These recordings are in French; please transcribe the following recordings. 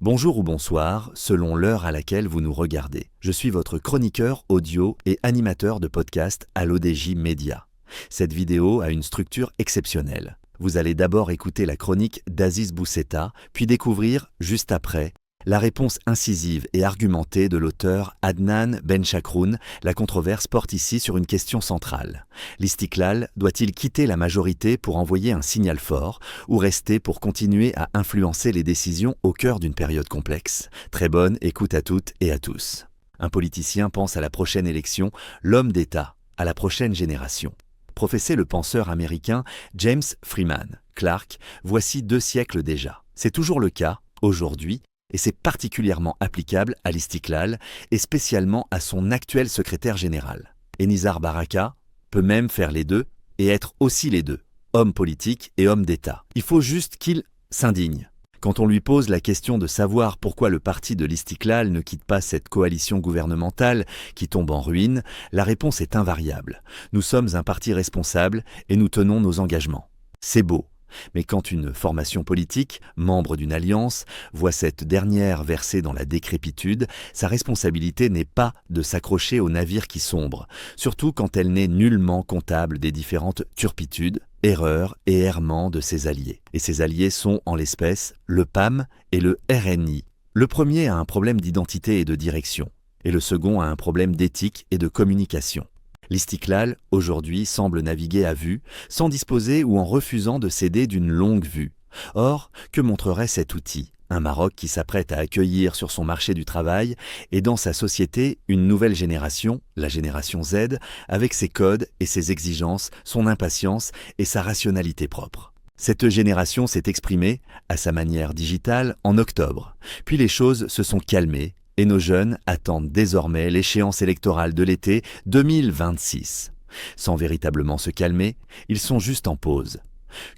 Bonjour ou bonsoir, selon l'heure à laquelle vous nous regardez. Je suis votre chroniqueur audio et animateur de podcast à l'ODJ Média. Cette vidéo a une structure exceptionnelle. Vous allez d'abord écouter la chronique d'Aziz Boussetta, puis découvrir, juste après, la réponse incisive et argumentée de l'auteur Adnan Benchakroun. La controverse porte ici sur une question centrale. L'Istiklal doit-il quitter la majorité pour envoyer un signal fort ou rester pour continuer à influencer les décisions au cœur d'une période complexe? Très bonne écoute à toutes et à tous. Un politicien pense à la prochaine élection, l'homme d'État, à la prochaine génération. Professait le penseur américain James Freeman Clarke, voici 2 siècles déjà. C'est toujours le cas, aujourd'hui, et c'est particulièrement applicable à l'Istiklal et spécialement à son actuel secrétaire général. Et Nizar Baraka peut même faire les deux et être aussi les deux, homme politique et homme d'État. Il faut juste qu'il s'indigne. Quand on lui pose la question de savoir pourquoi le parti de l'Istiklal ne quitte pas cette coalition gouvernementale qui tombe en ruine, la réponse est invariable. Nous sommes un parti responsable et nous tenons nos engagements. C'est beau. Mais quand une formation politique, membre d'une alliance, voit cette dernière verser dans la décrépitude, sa responsabilité n'est pas de s'accrocher au navire qui sombre, surtout quand elle n'est nullement comptable des différentes turpitudes, erreurs et errements de ses alliés. Et ses alliés sont, en l'espèce, le PAM et le RNI. Le premier a un problème d'identité et de direction, et le second a un problème d'éthique et de communication. L'Istiklal, aujourd'hui, semble naviguer à vue, sans disposer ou en refusant de céder d'une longue vue. Or, que montrerait cet outil? Un Maroc qui s'apprête à accueillir sur son marché du travail et dans sa société une nouvelle génération, la génération Z, avec ses codes et ses exigences, son impatience et sa rationalité propre. Cette génération s'est exprimée, à sa manière digitale, en octobre. Puis les choses se sont calmées. Et nos jeunes attendent désormais l'échéance électorale de l'été 2026. Sans véritablement se calmer, ils sont juste en pause.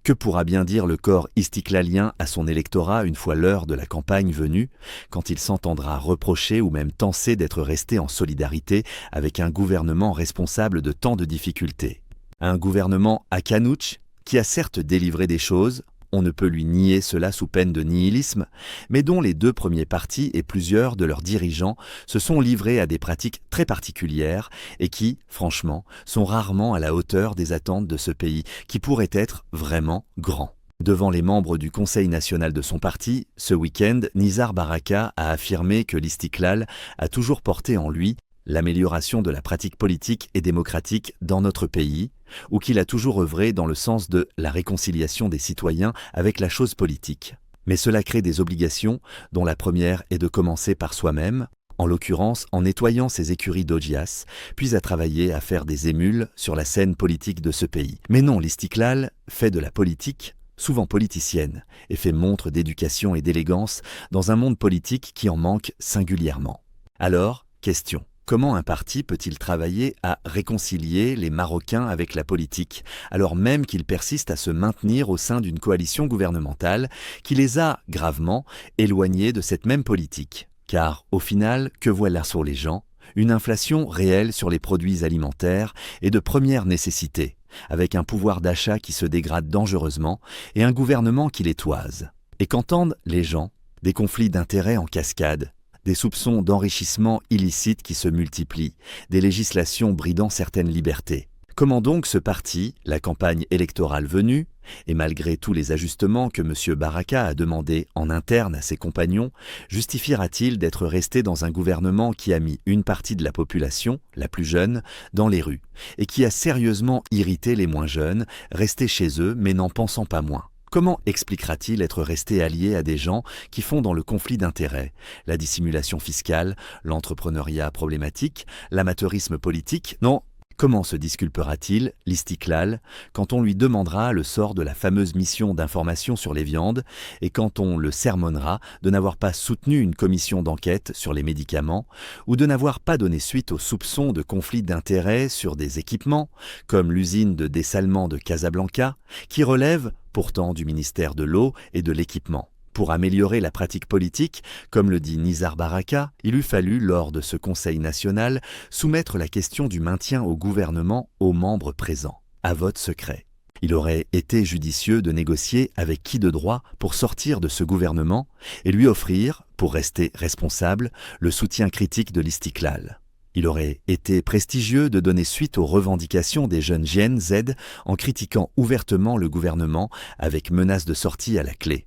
Que pourra bien dire le corps istiklalien à son électorat une fois l'heure de la campagne venue, quand il s'entendra reprocher ou même tenser d'être resté en solidarité avec un gouvernement responsable de tant de difficultés? Un gouvernement à Kanouch qui a certes délivré des choses, on ne peut lui nier cela sous peine de nihilisme, mais dont les 2 premiers partis et plusieurs de leurs dirigeants se sont livrés à des pratiques très particulières et qui, franchement, sont rarement à la hauteur des attentes de ce pays, qui pourrait être vraiment grand. Devant les membres du Conseil national de son parti, ce week-end, Nizar Baraka a affirmé que l'Istiklal a toujours porté en lui l'amélioration de la pratique politique et démocratique dans notre pays, ou qu'il a toujours œuvré dans le sens de la réconciliation des citoyens avec la chose politique. Mais cela crée des obligations, dont la première est de commencer par soi-même, en l'occurrence en nettoyant ses écuries d'Augias, puis à travailler à faire des émules sur la scène politique de ce pays. Mais non, l'Istiklal fait de la politique, souvent politicienne, et fait montre d'éducation et d'élégance dans un monde politique qui en manque singulièrement. Alors, question. Comment un parti peut-il travailler à réconcilier les Marocains avec la politique, alors même qu'il persiste à se maintenir au sein d'une coalition gouvernementale qui les a gravement éloignés de cette même politique? Car, au final, que voilà sur les gens? Une inflation réelle sur les produits alimentaires et de première nécessité, avec un pouvoir d'achat qui se dégrade dangereusement et un gouvernement qui les toise. Et qu'entendent les gens? Des conflits d'intérêts en cascade, des soupçons d'enrichissement illicite qui se multiplient, des législations bridant certaines libertés. Comment donc ce parti, la campagne électorale venue, et malgré tous les ajustements que M. Baraka a demandé en interne à ses compagnons, justifiera-t-il d'être resté dans un gouvernement qui a mis une partie de la population, la plus jeune, dans les rues, et qui a sérieusement irrité les moins jeunes, restés chez eux mais n'en pensant pas moins? Comment expliquera-t-il être resté allié à des gens qui font dans le conflit d'intérêts, la dissimulation fiscale, l'entrepreneuriat problématique, l'amateurisme politique? Non. Comment se disculpera-t-il, l'Istiklal, quand on lui demandera le sort de la fameuse mission d'information sur les viandes et quand on le sermonnera de n'avoir pas soutenu une commission d'enquête sur les médicaments ou de n'avoir pas donné suite aux soupçons de conflit d'intérêts sur des équipements, comme l'usine de dessalement de Casablanca, qui relève pourtant du ministère de l'Eau et de l'Équipement? Pour améliorer la pratique politique, comme le dit Nizar Baraka, il eût fallu, lors de ce Conseil national, soumettre la question du maintien au gouvernement aux membres présents, à vote secret. Il aurait été judicieux de négocier avec qui de droit pour sortir de ce gouvernement et lui offrir, pour rester responsable, le soutien critique de l'Istiklal. Il aurait été prestigieux de donner suite aux revendications des jeunes JNZ en critiquant ouvertement le gouvernement avec menace de sortie à la clé.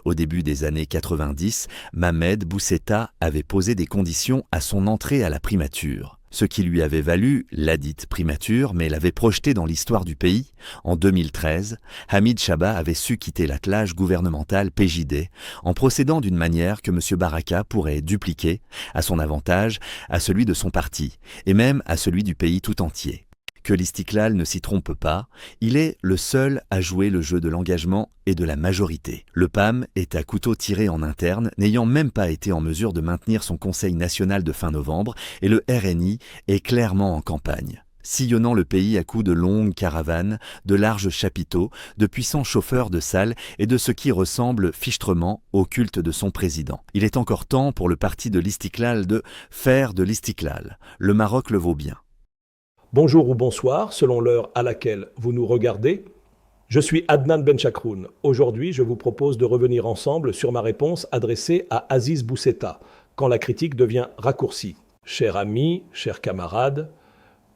Au début des années 90, Mohamed Boussetta avait posé des conditions à son entrée à la primature, ce qui lui avait valu ladite primature, mais l'avait projeté dans l'histoire du pays. En 2013, Hamid Chaba avait su quitter l'attelage gouvernemental PJD en procédant d'une manière que M. Baraka pourrait dupliquer, à son avantage, à celui de son parti, et même à celui du pays tout entier. Que l'Istiklal ne s'y trompe pas, il est le seul à jouer le jeu de l'engagement et de la majorité. Le PAM est à couteau tiré en interne, n'ayant même pas été en mesure de maintenir son conseil national de fin novembre, et le RNI est clairement en campagne, sillonnant le pays à coups de longues caravanes, de larges chapiteaux, de puissants chauffeurs de salles et de ce qui ressemble fichtrement au culte de son président. Il est encore temps pour le parti de l'Istiklal de faire de l'Istiklal. Le Maroc le vaut bien. Bonjour ou bonsoir, selon l'heure à laquelle vous nous regardez. Je suis Adnan Benchakroun. Aujourd'hui, je vous propose de revenir ensemble sur ma réponse adressée à Aziz Boussetta, quand la critique devient raccourcie. Cher ami, cher camarade,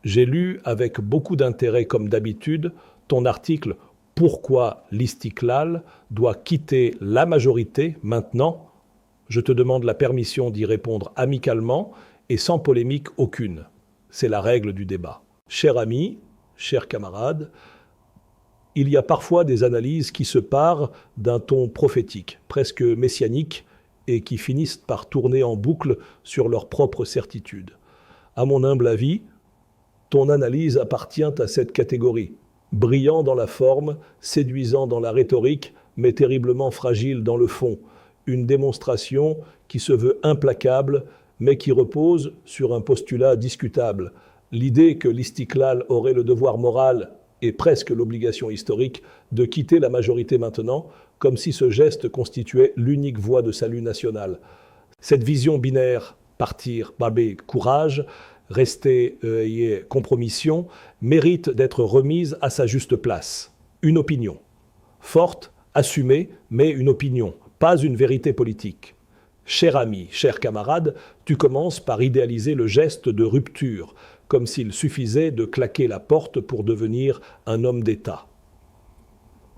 j'ai lu avec beaucoup d'intérêt comme d'habitude ton article « Pourquoi l'Istiklal doit quitter la majorité maintenant ?» Je te demande la permission d'y répondre amicalement et sans polémique aucune. C'est la règle du débat. Cher ami, cher camarade, il y a parfois des analyses qui se parent d'un ton prophétique, presque messianique, et qui finissent par tourner en boucle sur leur propre certitude. À mon humble avis, ton analyse appartient à cette catégorie, brillant dans la forme, séduisant dans la rhétorique, mais terriblement fragile dans le fond, une démonstration qui se veut implacable, mais qui repose sur un postulat discutable. L'idée que l'Istiklal aurait le devoir moral et presque l'obligation historique de quitter la majorité maintenant, comme si ce geste constituait l'unique voie de salut national. Cette vision binaire, partir, barber, courage, rester compromission, mérite d'être remise à sa juste place. Une opinion. Forte, assumée, mais une opinion, pas une vérité politique. Cher ami, cher camarade, tu commences par idéaliser le geste de rupture, comme s'il suffisait de claquer la porte pour devenir un homme d'État.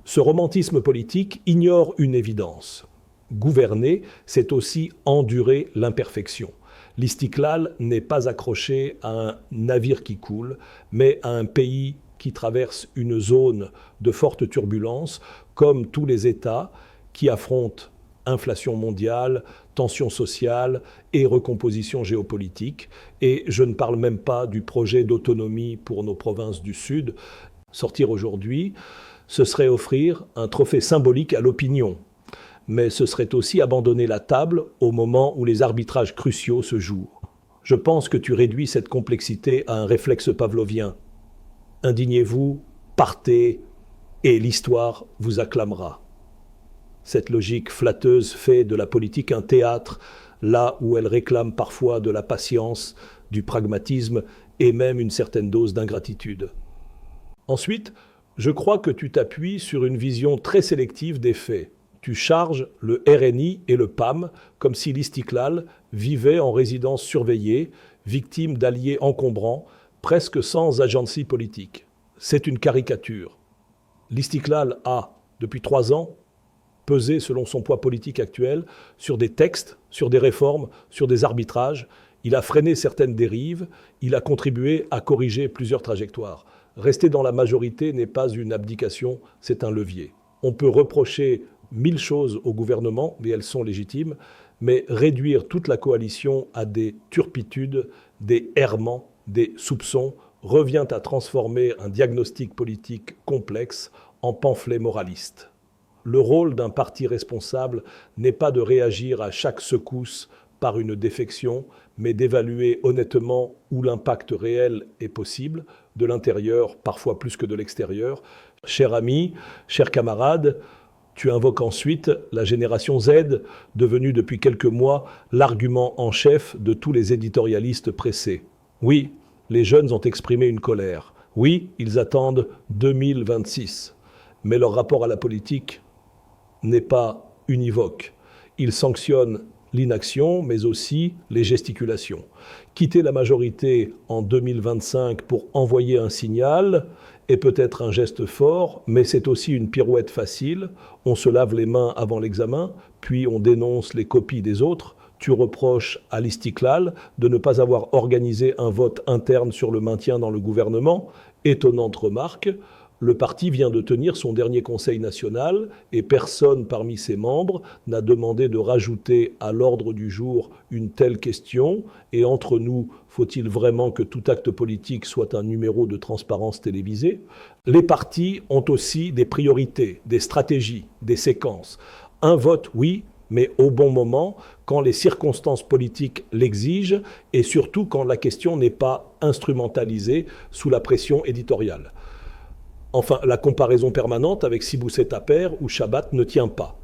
Ce romantisme politique ignore une évidence. Gouverner, c'est aussi endurer l'imperfection. L'Istiklal n'est pas accroché à un navire qui coule, mais à un pays qui traverse une zone de forte turbulence, comme tous les États qui affrontent inflation mondiale, tensions sociales et recomposition géopolitique. Et je ne parle même pas du projet d'autonomie pour nos provinces du Sud. Sortir aujourd'hui, ce serait offrir un trophée symbolique à l'opinion. Mais ce serait aussi abandonner la table au moment où les arbitrages cruciaux se jouent. Je pense que tu réduis cette complexité à un réflexe pavlovien. Indignez-vous, partez, et l'histoire vous acclamera. Cette logique flatteuse fait de la politique un théâtre, là où elle réclame parfois de la patience, du pragmatisme et même une certaine dose d'ingratitude. Ensuite, je crois que tu t'appuies sur une vision très sélective des faits. Tu charges le RNI et le PAM comme si l'Istiklal vivait en résidence surveillée, victime d'alliés encombrants, presque sans agency politique. C'est une caricature. L'Istiklal a, depuis 3 ans, pesé selon son poids politique actuel sur des textes, sur des réformes, sur des arbitrages. Il a freiné certaines dérives, il a contribué à corriger plusieurs trajectoires. Rester dans la majorité n'est pas une abdication, c'est un levier. On peut reprocher 1000 choses au gouvernement, mais elles sont légitimes, mais réduire toute la coalition à des turpitudes, des errements, des soupçons, revient à transformer un diagnostic politique complexe en pamphlet moraliste. Le rôle d'un parti responsable n'est pas de réagir à chaque secousse par une défection, mais d'évaluer honnêtement où l'impact réel est possible, de l'intérieur, parfois plus que de l'extérieur. Cher ami, cher camarade, tu invoques ensuite la génération Z, devenue depuis quelques mois l'argument en chef de tous les éditorialistes pressés. Oui, les jeunes ont exprimé une colère. Oui, ils attendent 2026. mais leur rapport à la politique n'est pas univoque. Ils sanctionnent l'inaction, mais aussi les gesticulations. Quitter la majorité en 2025 pour envoyer un signal est peut-être un geste fort, mais c'est aussi une pirouette facile. On se lave les mains avant l'examen, puis on dénonce les copies des autres. Tu reproches à l'Istiklal de ne pas avoir organisé un vote interne sur le maintien dans le gouvernement. Étonnante remarque. Le parti vient de tenir son dernier conseil national et personne parmi ses membres n'a demandé de rajouter à l'ordre du jour une telle question. Et entre nous, faut-il vraiment que tout acte politique soit un numéro de transparence télévisée ? Les partis ont aussi des priorités, des stratégies, des séquences. Un vote, oui, mais au bon moment, quand les circonstances politiques l'exigent et surtout quand la question n'est pas instrumentalisée sous la pression éditoriale. Enfin, la comparaison permanente avec Si Bousseta perd ou Shabbat ne tient pas.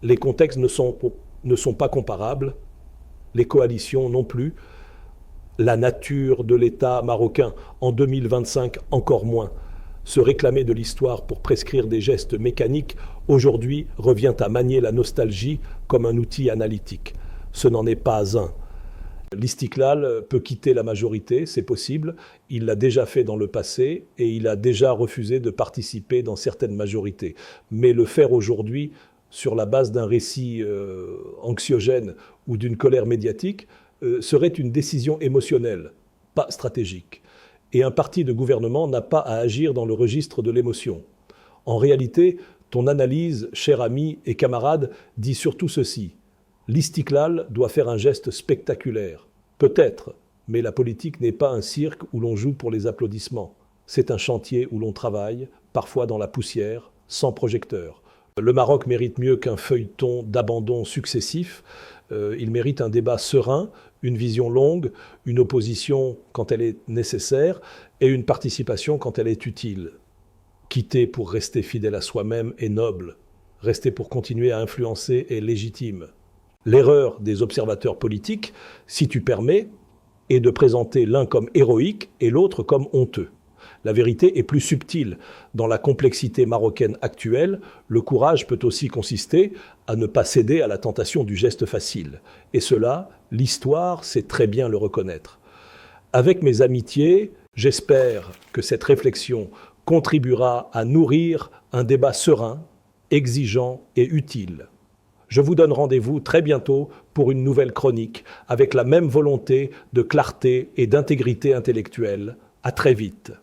Les contextes ne sont pas comparables, les coalitions non plus, la nature de l'État marocain en 2025 encore moins. Se réclamer de l'histoire pour prescrire des gestes mécaniques, aujourd'hui, revient à manier la nostalgie comme un outil analytique. Ce n'en est pas un. L'Istiklal peut quitter la majorité, c'est possible. Il l'a déjà fait dans le passé et il a déjà refusé de participer dans certaines majorités. Mais le faire aujourd'hui, sur la base d'un récit anxiogène ou d'une colère médiatique, serait une décision émotionnelle, pas stratégique. Et un parti de gouvernement n'a pas à agir dans le registre de l'émotion. En réalité, ton analyse, cher ami et camarade, dit surtout ceci. L'Istiklal doit faire un geste spectaculaire. Peut-être, mais la politique n'est pas un cirque où l'on joue pour les applaudissements. C'est un chantier où l'on travaille, parfois dans la poussière, sans projecteur. Le Maroc mérite mieux qu'un feuilleton d'abandon successif. Il mérite un débat serein, une vision longue, une opposition quand elle est nécessaire et une participation quand elle est utile. Quitter pour rester fidèle à soi-même est noble. Rester pour continuer à influencer est légitime. L'erreur des observateurs politiques, si tu permets, est de présenter l'un comme héroïque et l'autre comme honteux. La vérité est plus subtile. Dans la complexité marocaine actuelle, le courage peut aussi consister à ne pas céder à la tentation du geste facile. Et cela, l'histoire sait très bien le reconnaître. Avec mes amitiés, j'espère que cette réflexion contribuera à nourrir un débat serein, exigeant et utile. Je vous donne rendez-vous très bientôt pour une nouvelle chronique avec la même volonté de clarté et d'intégrité intellectuelle. À très vite.